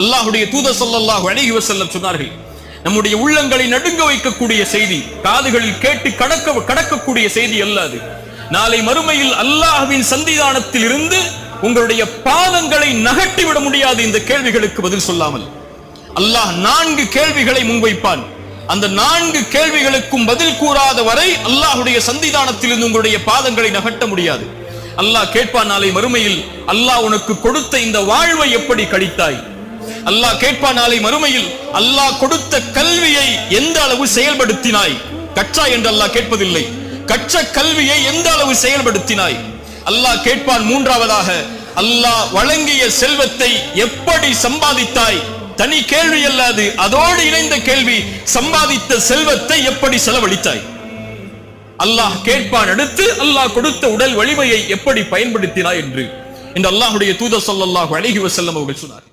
அல்லாஹ்வுடைய தூதர் ஸல்லல்லாஹு அலைஹி வஸல்லம் சொன்னார்கள், நம்முடைய உள்ளங்களை நடுங்க வைக்கக்கூடிய செய்தி, காதுகளில் கேட்டு கடக்கக்கூடிய செய்தி அல்ல அது. நாளை மறுமையில் அல்லாஹ்வின் சன்னிதானத்தில் இருந்து உங்களுடைய பாதங்களை நகட்டி விட முடியாது இந்த கேள்விகளுக்கு பதில் சொல்லாமல். அல்லாஹ் 4 கேள்விகளை முன்வைப்பான். அந்த 4 கேள்விகளுக்கும் பதில் கூறாத வரை அல்லாஹ்வுடைய சன்னிதானத்தில் இருந்து உங்களுடைய பாதங்களை நகட்ட முடியாது. அல்லாஹ் கேட்பான் நாளை மறுமையில், அல்லாஹ் உனக்கு கொடுத்த இந்த வாழ்வை எப்படி கழித்தாய்? அல்லாஹ் கேட்பான் நாளை மறுமையில், அல்லாஹ் கொடுத்த கல்வியை எந்த அளவு செயல்படுத்தினாய்? கற்றாய் என்று அல்லாஹ் கேட்பதில்லை, கற்ற கல்வியை எந்த அளவு செயல்படுத்தினாய்? அல்லாஹ் கேட்பான் மூன்றாவதாக, அல்லாஹ் வழங்கிய செல்வத்தை எப்படி சம்பாதித்தாய்? தனி கேள்வி அல்லாது, அதோடு இணைந்த கேள்வி, சம்பாதித்த செல்வத்தை எப்படி செலவழித்தாய்? அல்லாஹ் கேட்பான் அடுத்து, அல்லாஹ் கொடுத்த உடல் வலிமையை எப்படி பயன்படுத்தினாய் என்று. இந்த அல்லாஹ்வுடைய தூதர் ஸல்லல்லாஹு அலைஹி வஸல்லம் அவர்கள் சொன்னார்.